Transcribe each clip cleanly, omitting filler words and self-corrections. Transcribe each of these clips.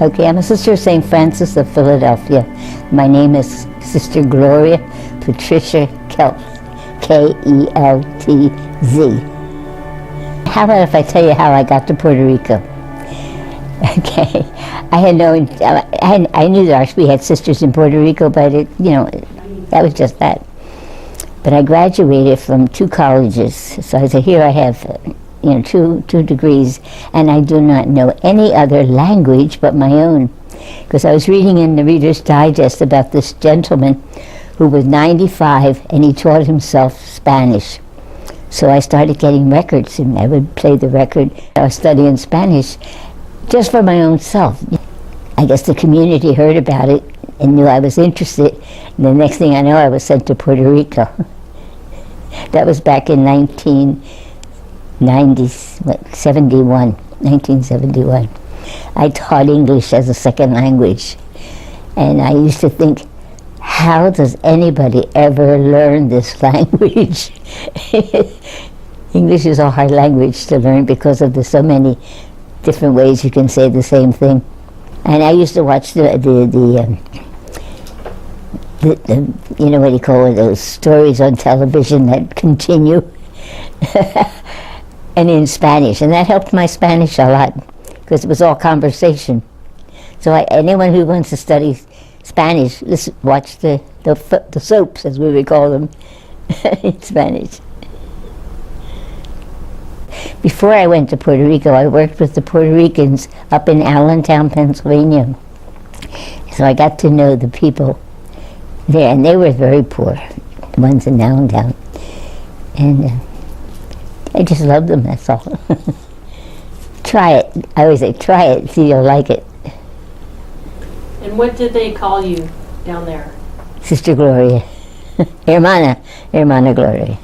Okay, I'm a sister of St. Francis of Philadelphia. My name is Sister Gloria Patricia Keltz, K-E-L-T-Z. How about if I tell you how I got to Puerto Rico? Okay, I knew that we had sisters in Puerto Rico, but that was just that. But I graduated from 2 colleges, so I said, here I have, two degrees, and I do not know any other language but my own. Because I was reading in the Reader's Digest about this gentleman who was 95, and he taught himself Spanish. So I started getting records, and I would play the record. I was studying Spanish just for my own self. I guess the community heard about it and knew I was interested. And the next thing I know, I was sent to Puerto Rico. That was back in 1971. I taught English as a second language. And I used to think, how does anybody ever learn this language? English is a hard language to learn because of the so many different ways you can say the same thing. And I used to watch the what do you call it, those stories on television that continue, and in Spanish, and that helped my Spanish a lot because it was all conversation. So anyone who wants to study Spanish, watch the soaps, as we would call them, in Spanish. Before I went to Puerto Rico, I worked with the Puerto Ricans up in Allentown, Pennsylvania. So I got to know the people there, and they were very poor, the ones in Allentown. And I just loved them, that's all. Try it. I always say, try it, see you'll like it. And what did they call you down there? Sister Gloria. Hermana Gloria.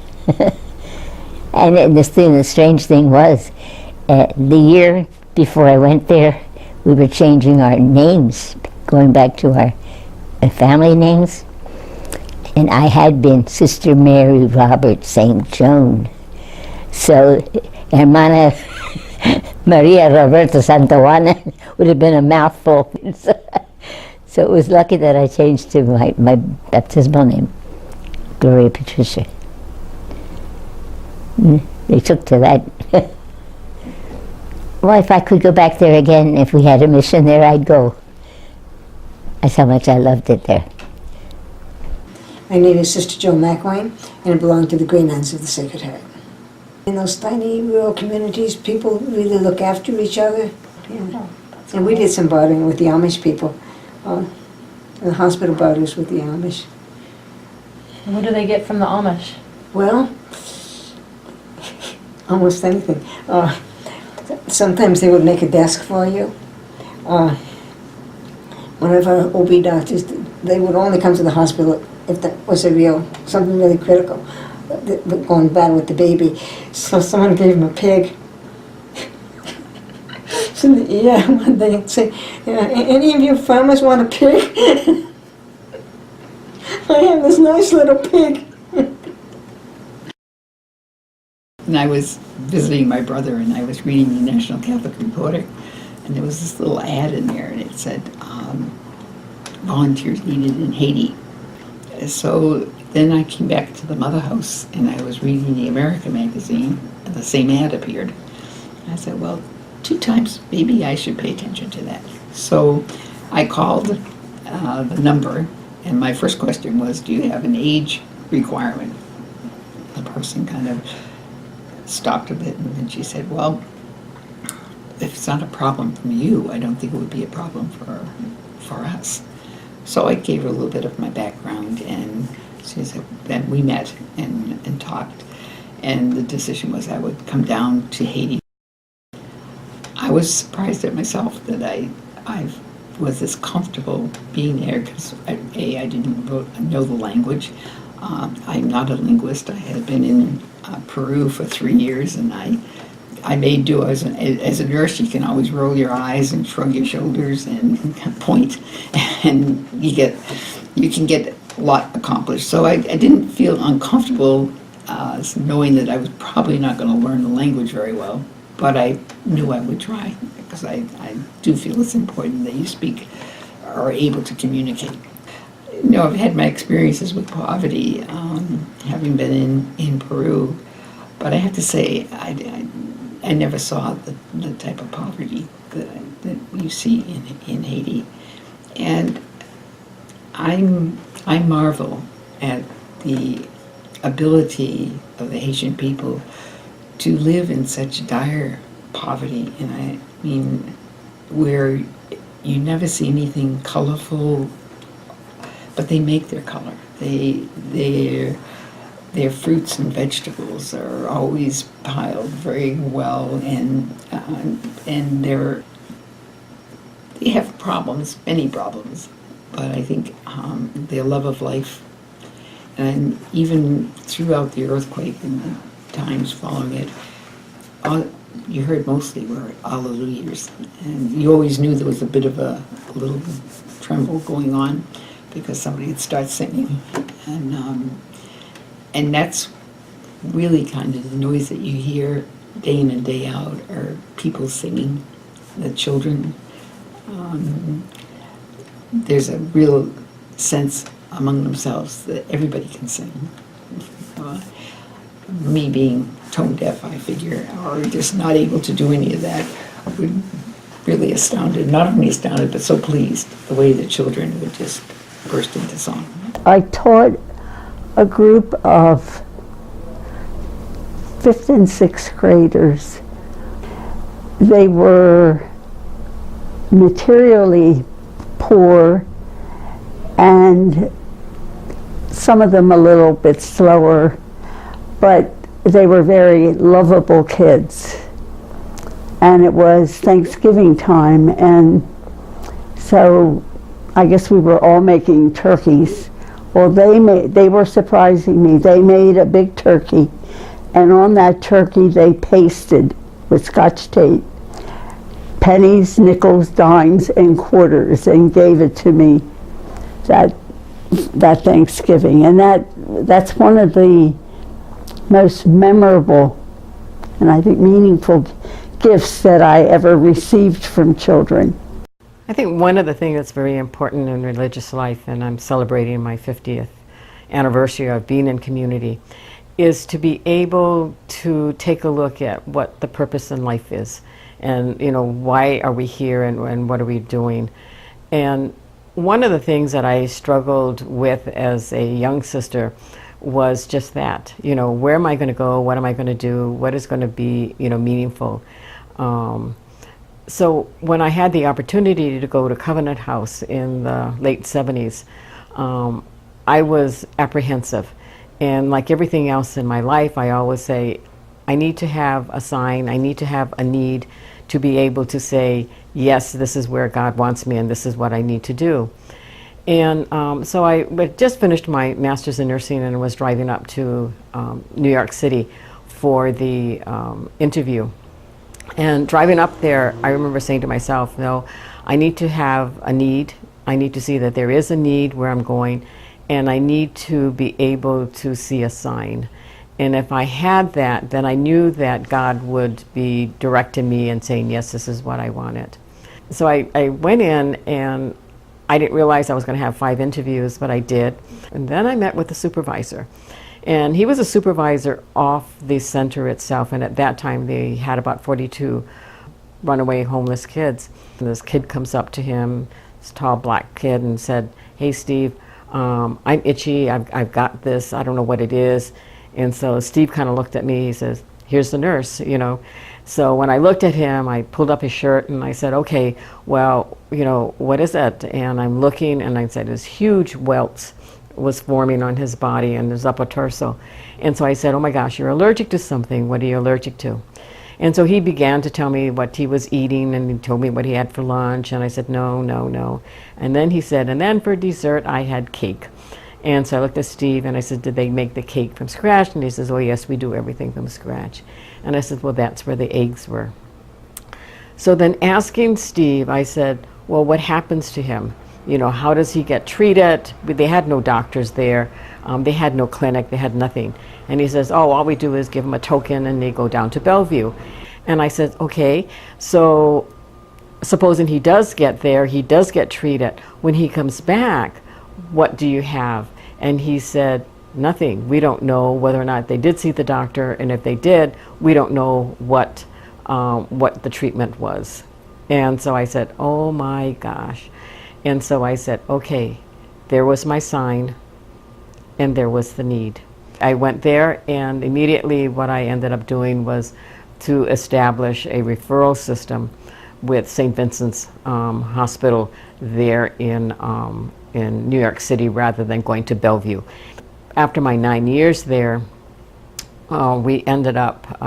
And the strange thing was, the year before I went there, we were changing our names, going back to our family names. And I had been Sister Mary Robert St. Joan. So Hermana Maria Roberta Santajuana would have been a mouthful. So it was lucky that I changed to my baptismal name, Gloria Patricia. They took to that. Well, if I could go back there again, if we had a mission there, I'd go. That's how much I loved it there. My name is Sister Julie McElmurry, and I belong to the Grey Nuns of the Sacred Heart. In those tiny rural communities, people really look after each other. Yeah. And we did some bartering with the Amish people, the hospital barters with the Amish. And what do they get from the Amish? Well, almost anything. Sometimes they would make a desk for you. One of our OB doctors, they would only come to the hospital if that was something really critical, going bad with the baby. So someone gave him a pig. So one day they'd say, any of you farmers want a pig? I have this nice little pig. And I was visiting my brother, and I was reading the National Catholic Reporter, and there was this little ad in there, and it said, volunteers needed in Haiti. So then I came back to the mother house, and I was reading the America magazine, and the same ad appeared. I said, well, 2 times, maybe I should pay attention to that. So I called the number, and my first question was, do you have an age requirement? The person kind of stopped a bit, and then she said, well, if it's not a problem for you, I don't think it would be a problem for us. So I gave her a little bit of my background, and she said, then we met and talked, and the decision was I would come down to Haiti. I was surprised at myself that I was this comfortable being there, because I didn't know the language. I'm not a linguist. I had been in Peru for 3 years, and I made do. As a nurse, you can always roll your eyes and shrug your shoulders and point, and you can get a lot accomplished. So I didn't feel uncomfortable knowing that I was probably not going to learn the language very well, but I knew I would try because I do feel it's important that you speak or are able to communicate. I've had my experiences with poverty, having been in Peru, but I have to say I never saw the type of poverty that you see in Haiti, and I marvel at the ability of the Haitian people to live in such dire poverty, and I mean, where you never see anything colorful, but they make their color. Their fruits and vegetables are always piled very well, and they have problems, many problems, but I think their love of life, and even throughout the earthquake and the times following it, you heard mostly were Alleluias, and you always knew there was a bit of a little tremble going on because somebody would start singing, and that's really kind of the noise that you hear day in and day out, are people singing, the children. There's a real sense among themselves that everybody can sing. Me being tone deaf, I figure, or just not able to do any of that, would really not only astounded, but so pleased the way the children would just burst into song. I taught a group of 5th and 6th graders. They were materially poor, and some of them a little bit slower, but they were very lovable kids. And it was Thanksgiving time, and so I guess we were all making turkeys. Well, they were surprising me. They made a big turkey, and on that turkey they pasted with Scotch tape pennies, nickels, dimes, and quarters, and gave it to me that Thanksgiving. And that's one of the most memorable and I think meaningful gifts that I ever received from children. I think one of the things that's very important in religious life, and I'm celebrating my 50th anniversary of being in community, is to be able to take a look at what the purpose in life is, and why are we here, and what are we doing. And one of the things that I struggled with as a young sister was just that, where am I going to go, what am I going to do, what is going to be meaningful. So when I had the opportunity to go to Covenant House in the late 70s, I was apprehensive. And like everything else in my life, I always say, I need to have a sign, I need to have a need to be able to say, yes, this is where God wants me and this is what I need to do. And so I just finished my master's in nursing and was driving up to New York City for the interview. And driving up there, I remember saying to myself, no, I need to have a need. I need to see that there is a need where I'm going, and I need to be able to see a sign. And if I had that, then I knew that God would be directing me and saying, yes, this is what I wanted. So I went in, and I didn't realize I was going to have 5 interviews, but I did. And then I met with the supervisor. And he was a supervisor off the center itself, and at that time they had about 42 runaway homeless kids. And this kid comes up to him, this tall black kid, and said, hey Steve, I'm itchy, I've got this, I don't know what it is. And so Steve kind of looked at me, he says, here's the nurse, So when I looked at him, I pulled up his shirt and I said, okay, well, what is it? And I'm looking, and I said, this huge welts was forming on his body and his upper torso. And so I said, oh my gosh, you're allergic to something. What are you allergic to? And so he began to tell me what he was eating, and he told me what he had for lunch. And I said, no, no, no. And then he said, and then for dessert, I had cake. And so I looked at Steve and I said, did they make the cake from scratch? And he says, oh yes, we do everything from scratch. And I said, well, that's where the eggs were. So then asking Steve, I said, well, what happens to him? How does he get treated? They had no doctors there. They had no clinic. They had nothing. And he says, oh, all we do is give him a token and they go down to Bellevue. And I said, okay, so supposing he does get there, he does get treated. When he comes back, what do you have? And he said, nothing. We don't know whether or not they did see the doctor, and if they did, we don't know what the treatment was. And so I said, oh my gosh. And so I said, okay, there was my sign, and there was the need. I went there, and immediately what I ended up doing was to establish a referral system with St. Vincent's Hospital there in New York City rather than going to Bellevue. After my 9 years there, we ended up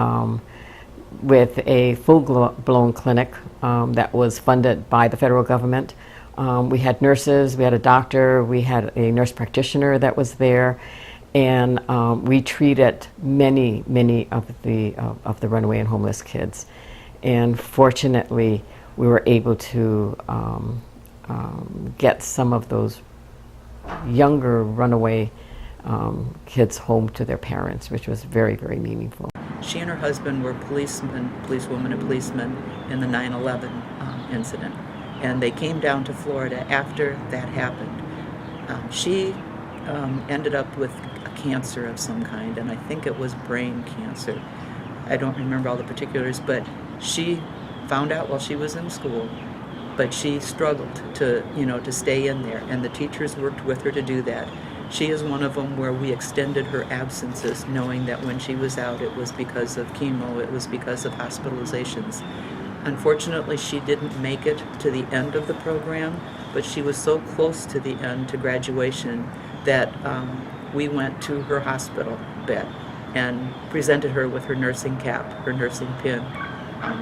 with a full-blown clinic that was funded by the federal government. We had nurses, we had a doctor, we had a nurse practitioner that was there, and we treated many of the runaway and homeless kids. And fortunately, we were able to get some of those younger runaway kids home to their parents, which was very, very meaningful. She and her husband were policewoman and policeman in the 9/11 incident, and they came down to Florida after that happened. She ended up with a cancer of some kind, and I think it was brain cancer. I don't remember all the particulars, but she found out while she was in school, but she struggled to stay in there, and the teachers worked with her to do that. She is one of them where we extended her absences, knowing that when she was out, it was because of chemo, it was because of hospitalizations. Unfortunately, she didn't make it to the end of the program, but she was so close to the end, to graduation, that we went to her hospital bed and presented her with her nursing cap, her nursing pin,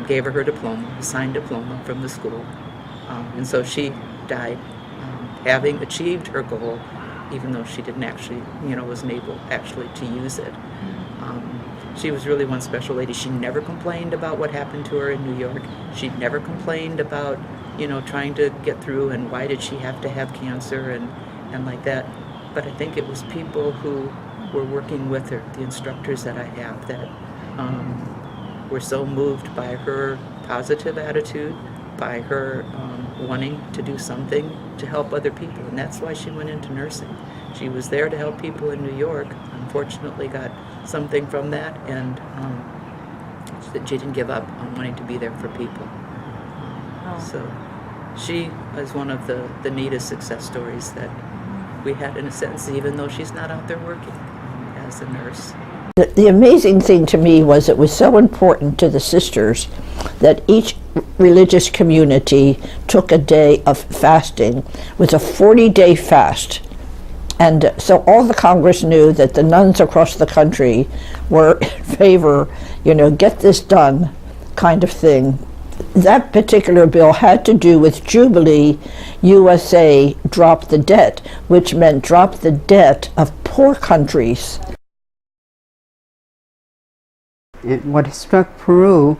gave her diploma, a signed diploma from the school. And so she died having achieved her goal, even though she didn't actually, wasn't able actually to use it. She was really one special lady. She never complained about what happened to her in New York. She never complained about, trying to get through and why did she have to have cancer and like that. But I think it was people who were working with her, the instructors that I have, that were so moved by her positive attitude, by her wanting to do something to help other people, and that's why she went into nursing. She was there to help people in New York, unfortunately got something from that, and she didn't give up on wanting to be there for people. So she is one of the neatest success stories that we had, in a sense, even though she's not out there working as a nurse. The amazing thing to me was it was so important to the sisters that each religious community took a day of fasting with a 40-day fast. And so all the Congress knew that the nuns across the country were in favor, get this done kind of thing. That particular bill had to do with Jubilee USA Drop the Debt, which meant drop the debt of poor countries. What struck Peru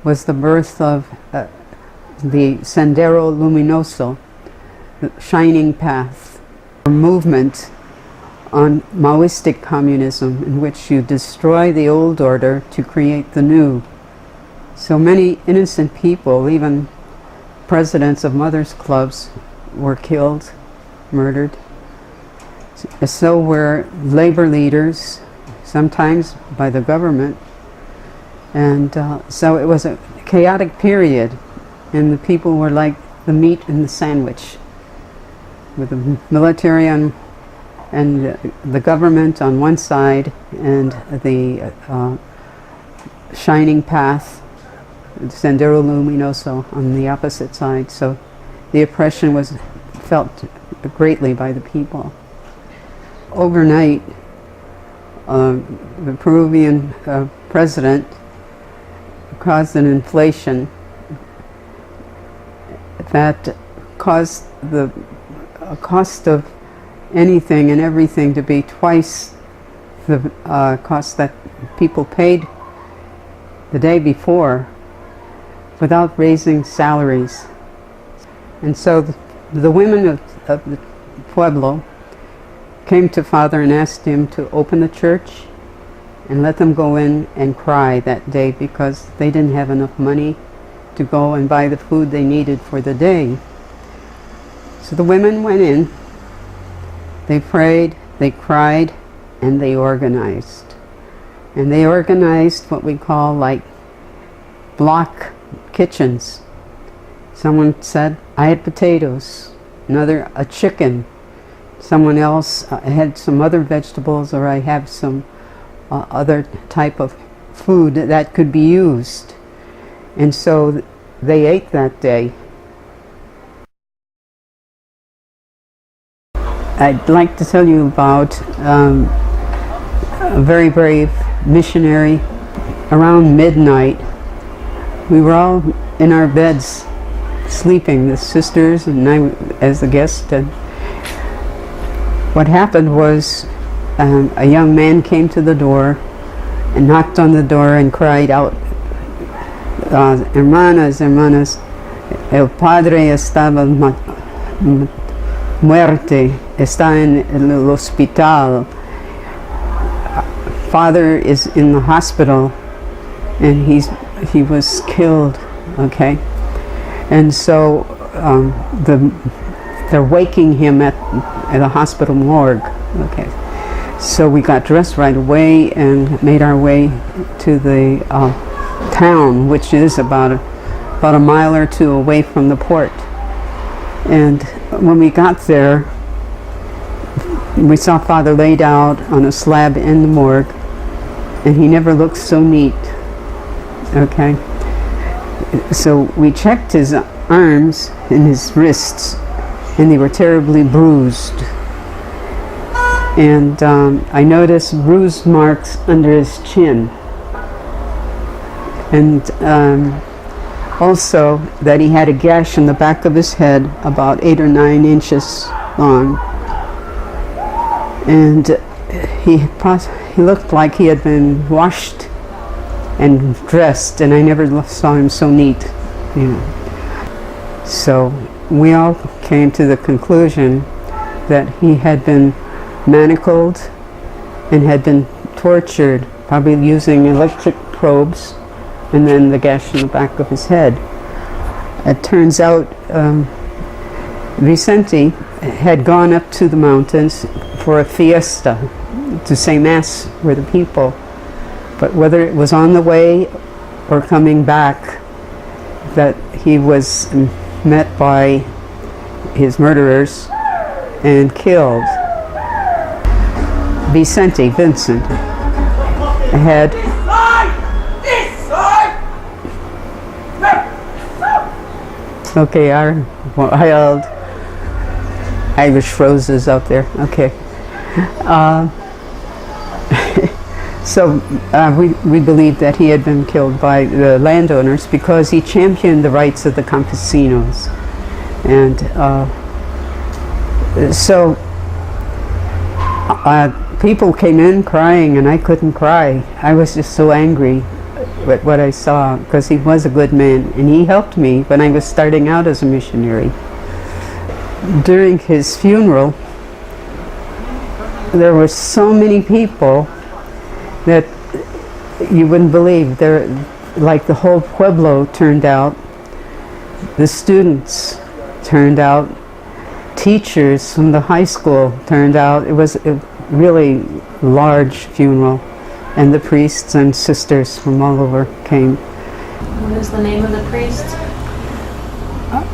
was the birth of the Sendero Luminoso, the shining path, a movement on Maoistic communism in which you destroy the old order to create the new. So many innocent people, even presidents of mothers' clubs, were killed, murdered. So were labor leaders, sometimes by the government. And so it was a chaotic period, and the people were like the meat in the sandwich, with the military and the government on one side, and the shining path, Sendero Luminoso, on the opposite side. So the oppression was felt greatly by the people. Overnight, the Peruvian president caused an inflation that caused the cost of anything and everything to be twice the cost that people paid the day before, without raising salaries. And so the women of the Pueblo came to Father and asked him to open the church and let them go in and cry that day because they didn't have enough money to go and buy the food they needed for the day. So the women went in, they prayed, they cried, and they organized. And they organized what we call like block kitchens. Someone said, I had potatoes, another a chicken, someone else had some other vegetables, or I have some other type of food that could be used. And so they ate that day. I'd like to tell you about a very brave missionary. Around midnight, we were all in our beds sleeping, the sisters and I as the guest. And what happened was a young man came to the door and knocked on the door and cried out, hermanas, hermanas, el padre estaba muerte, está en el hospital. Father is in the hospital and he was killed, okay? And so they're waking him at the hospital morgue, okay? So we got dressed right away and made our way to the town, which is about a mile or two away from the port. And when we got there, we saw Father laid out on a slab in the morgue, and he never looked so neat, okay? So we checked his arms and his wrists, and they were terribly bruised. And I noticed bruise marks under his chin. And also that he had a gash in the back of his head about 8 or 9 inches long. And he looked like he had been washed and dressed, and I never saw him so neat, you know. So we all came to the conclusion that he had been manacled and had been tortured, probably using electric probes, and then the gash in the back of his head. It turns out Vicente had gone up to the mountains for a fiesta to say mass for the people, but whether it was on the way or coming back, that he was met by his murderers and killed. Vincent had okay, our wild Irish roses out there. Okay. So we believe that he had been killed by the landowners because he championed the rights of the campesinos. And so people came in crying, and I couldn't cry. I was just so angry at what I saw, because he was a good man, and he helped me when I was starting out as a missionary. During his funeral, there were so many people that you wouldn't believe. There, like the whole pueblo turned out, the students turned out, teachers from the high school turned out. It was a really large funeral, and the priests and sisters from all over came. What is the name of the priest?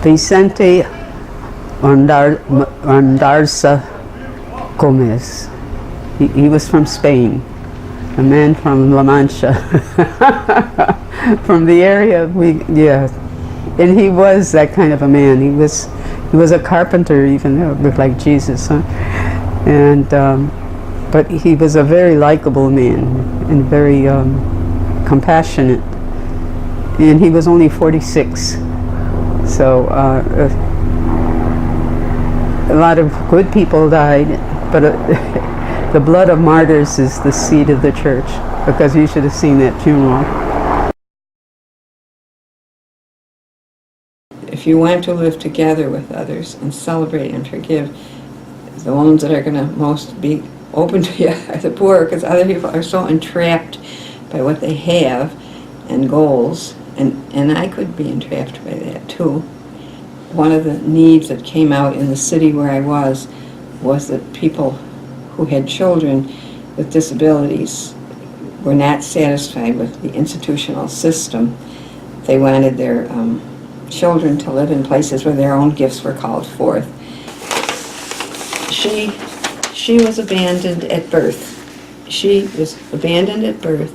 Vicente Andarza Gomez. He was from Spain, a man from La Mancha, from the area. And he was that kind of a man. He was a carpenter, even though it looked like Jesus, huh? And but he was a very likable man and very compassionate. And he was only 46. So a lot of good people died, but the blood of martyrs is the seed of the church, because you should have seen that funeral. If you want to live together with others and celebrate and forgive, the ones that are going to most be open to the poor, because other people are so entrapped by what they have and goals, and I could be entrapped by that too. One of the needs that came out in the city where I was that people who had children with disabilities were not satisfied with the institutional system. They wanted their children to live in places where their own gifts were called forth. She was abandoned at birth. She was abandoned at birth.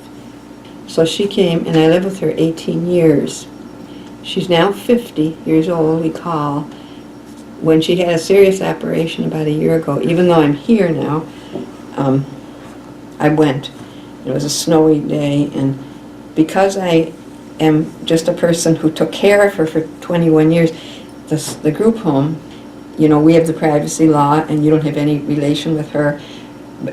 So she came, and I lived with her 18 years. She's now 50 years old, recall. When she had a serious operation about a year ago, even though I'm here now, I went. It was a snowy day, and because I am just a person who took care of her for 21 years, the group home, you know, we have the privacy law, and you don't have any relation with her,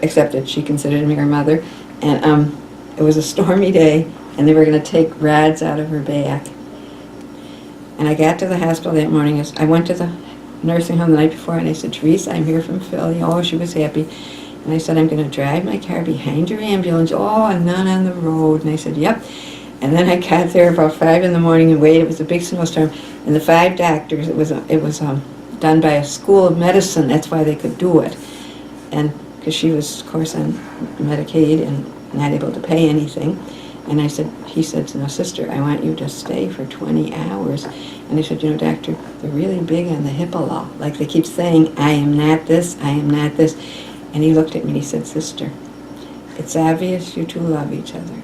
except that she considered me her mother. And it was a stormy day, and they were going to take rods out of her back. And I got to the hospital that morning. I went to the nursing home the night before, and I said, Teresa, I'm here from Philly. Oh, she was happy. And I said, I'm going to drive my car behind your ambulance. Oh, I'm not on the road. And I said, yep. And then I got there about 5 in the morning and waited. It was a big snowstorm. And the 5 doctors, it was done by a school of medicine. That's why they could do it. And because she was, of course, on Medicaid and not able to pay anything. And he said, no, sister, I want you to stay for 20 hours. And I said, you know, doctor, they're really big on the HIPAA law. Like they keep saying, I am not this, I am not this. And he looked at me and he said, sister, it's obvious you two love each other.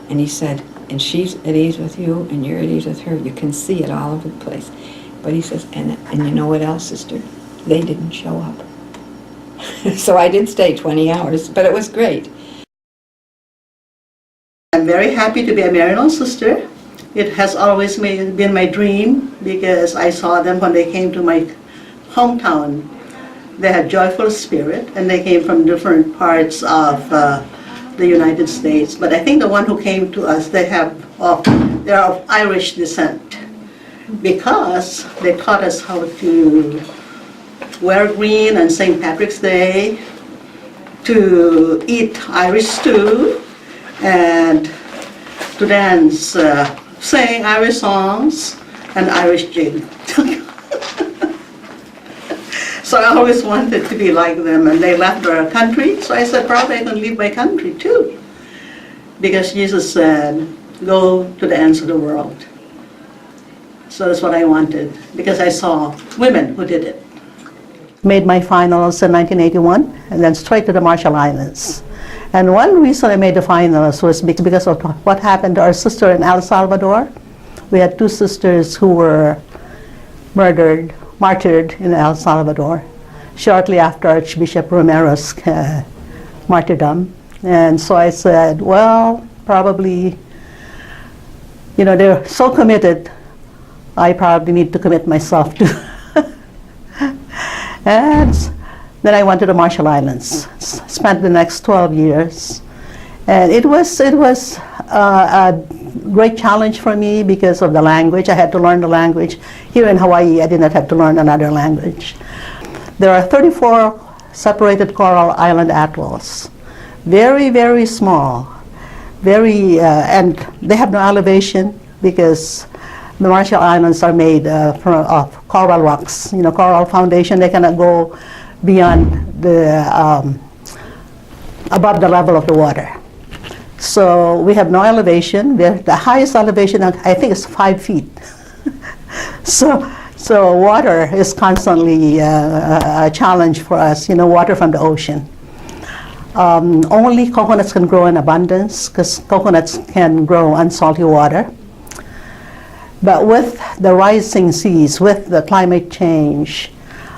And he said, and she's at ease with you and you're at ease with her. You can see it all over the place. But he says, and you know what else, sister? They didn't show up. So I did stay 20 hours, but it was great. I'm very happy to be a Maryknoll sister. It has always been my dream because I saw them when they came to my hometown. They had joyful spirit and they came from different parts of the United States. But I think the one who came to us, they're of Irish descent because they taught us how to wear green on St. Patrick's Day, to eat Irish stew, and to dance, sing Irish songs and Irish jig. So I always wanted to be like them, and they left their country, so I said probably I can leave my country too. Because Jesus said, go to the ends of the world. So that's what I wanted, because I saw women who did it. Made my finals in 1981, and then straight to the Marshall Islands. And one reason I made the finals was because of what happened to our sister in El Salvador. We had 2 sisters who were martyred in El Salvador, shortly after Archbishop Romero's martyrdom. And so I said, well, probably, you know, they're so committed, I probably need to commit myself too. And then I went to the Marshall Islands, spent the next 12 years. And it was a great challenge for me because of the language. I had to learn the language. Here in Hawaii, I did not have to learn another language. There are 34 separated coral island atolls. Very, very small. And they have no elevation because the Marshall Islands are made of coral rocks. You know, coral foundation, they cannot go beyond the, above the level of the water. So we have no elevation. The highest elevation, I think, is 5 feet. So water is constantly a challenge for us, you know, water from the ocean. Only coconuts can grow in abundance because coconuts can grow on salty water. But with the rising seas, with the climate change,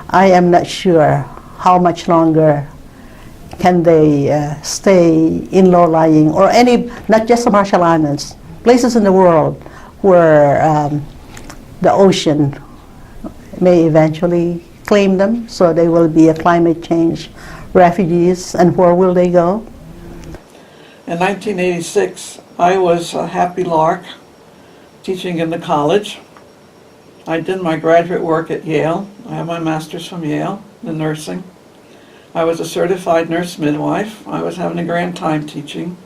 I am not sure how much longer can they stay in low-lying, or any, not just the Marshall Islands, places in the world where the ocean may eventually claim them, so they will be a climate change refugees, and where will they go? In 1986, I was a happy lark teaching in the college. I did my graduate work at Yale. I have my master's from Yale in nursing. I was a certified nurse midwife. I was having a grand time teaching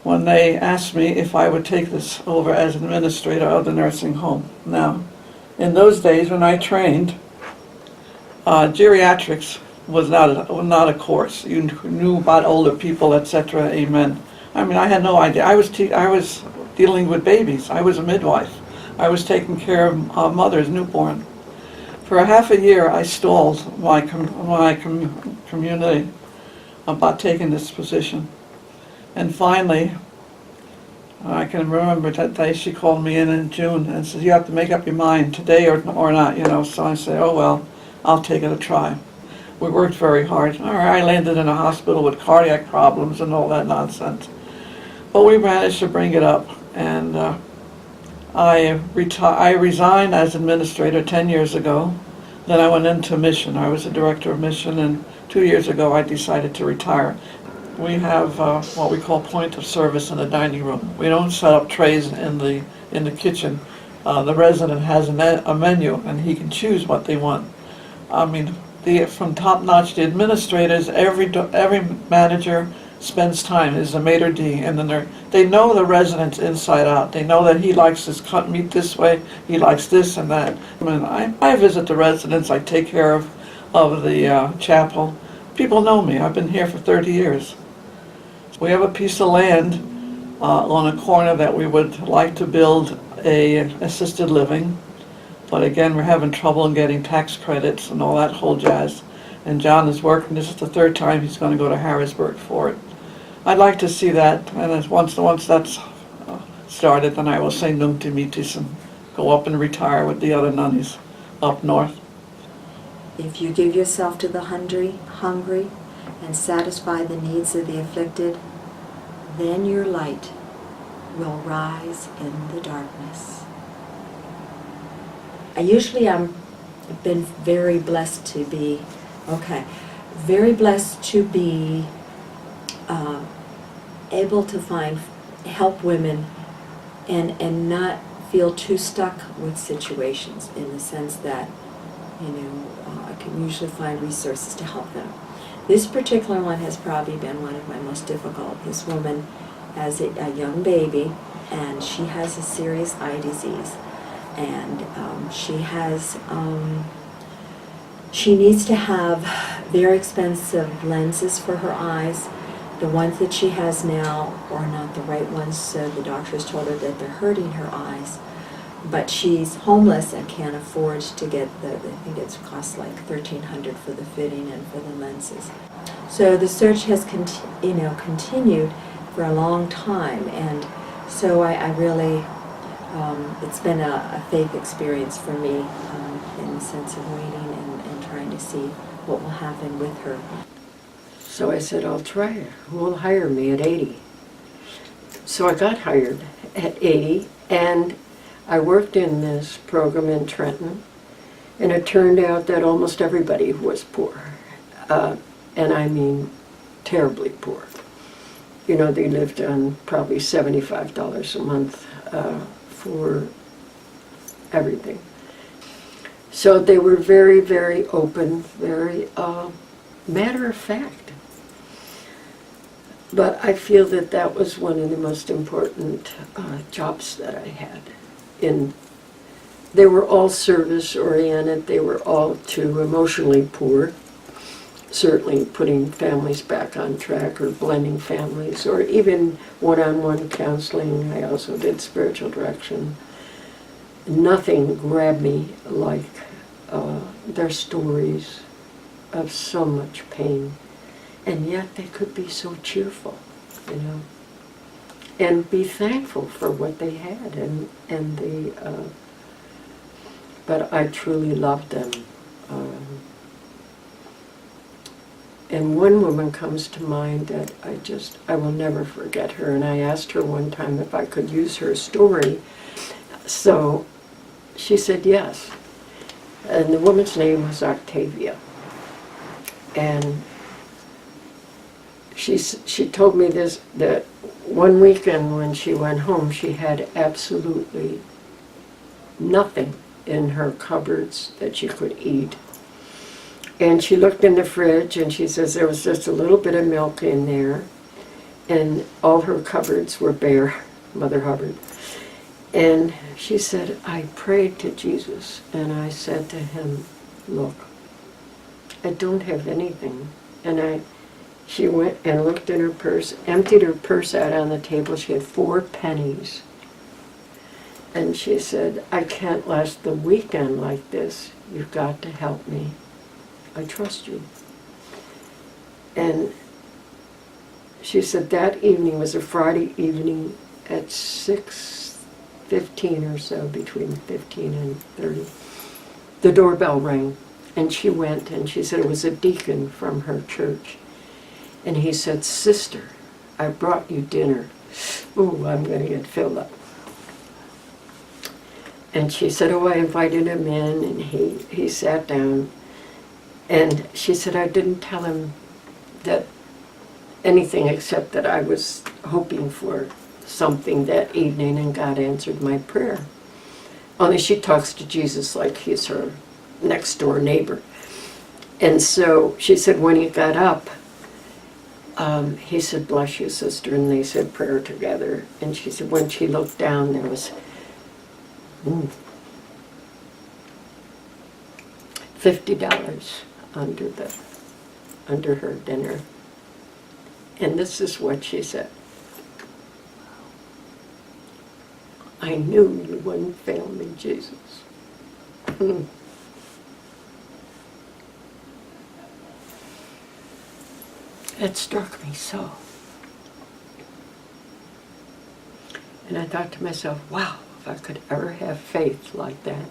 when they asked me if I would take this over as administrator of the nursing home. Now, in those days when I trained, geriatrics was not a course. You knew about older people, etc. Amen. I mean, I had no idea. I was dealing with babies. I was a midwife. I was taking care of mothers, newborn. For a half a year, I stalled my community about taking this position. And finally, I can remember that day she called me in June and said, "You have to make up your mind today or not, you know." So I said, "Oh well, I'll take it a try." We worked very hard. I landed in a hospital with cardiac problems and all that nonsense. But we managed to bring it up, and I resigned as administrator 10 years ago. Then I went into mission. I was a director of mission, and 2 years ago I decided to retire. We have what we call point of service in the dining room. We don't set up trays in the kitchen. The resident has a menu, and he can choose what they want. I mean, from top notch, the administrators, every manager spends time, is a maitre d', and then they know the residents inside out. They know that he likes his cut meat this way, he likes this and that. I mean, I visit the residents, I take care of the chapel. People know me, I've been here for 30 years. We have a piece of land on a corner that we would like to build a assisted living, but again, we're having trouble in getting tax credits and all that whole jazz. And John is working, this is the third time he's going to go to Harrisburg for it. I'd like to see that, and once that's started, then I will say nunc dimittis and go up and retire with the other nunnies up north. If you give yourself to the hungry and satisfy the needs of the afflicted, then your light will rise in the darkness. I've been very blessed to be, able to help women and not feel too stuck with situations, in the sense that, I can usually find resources to help them. This particular one has probably been one of my most difficult. This woman has a young baby, and she has a serious eye disease, and she needs to have very expensive lenses for her eyes. The ones that she has now are not the right ones, so the doctors told her that they're hurting her eyes. But she's homeless and can't afford to get I think it costs like $1,300 for the fitting and for the lenses. So the search has continued for a long time, and so I really, it's been a faith experience for me, in the sense of waiting and trying to see what will happen with her. So I said, I'll try it. Who will hire me at 80? So I got hired at 80, and I worked in this program in Trenton, and it turned out that almost everybody was poor, and I mean terribly poor. They lived on probably $75 a month for everything. So they were very, very open, very matter of fact. But I feel that was one of the most important jobs that I had. They were all service-oriented. They were all too emotionally poor, certainly putting families back on track or blending families, or even one-on-one counseling. I also did spiritual direction. Nothing grabbed me like their stories of so much pain, and yet they could be so cheerful, and be thankful for what they had, but I truly loved them. And one woman comes to mind that I will never forget her, and I asked her one time if I could use her story. So she said yes. And the woman's name was Octavia. And she told me this, that one weekend when she went home, she had absolutely nothing in her cupboards that she could eat. And she looked in the fridge and she says there was just a little bit of milk in there, and all her cupboards were bare, Mother Hubbard. And she said, I prayed to Jesus and I said to him, look, I don't have anything. And she went and looked in her purse, emptied her purse out on the table. She had 4 pennies. And she said, I can't last the weekend like this. You've got to help me. I trust you. And she said that evening was a Friday evening at 6:15 or so, between 15 and 30. The doorbell rang, and she went, and she said it was a deacon from her church. And he said, Sister, I brought you dinner. Ooh, I'm going to get filled up. And she said, oh, I invited him in, and he sat down. And she said, I didn't tell him that anything except that I was hoping for something that evening, and God answered my prayer. Only she talks to Jesus like he's her next door neighbor. And so she said when he got up, he said, bless you, sister, and they said prayer together. And she said when she looked down, there was $50 under her dinner. And this is what she said. I knew you wouldn't fail me, Jesus. It struck me so. And I thought to myself, wow, if I could ever have faith like that.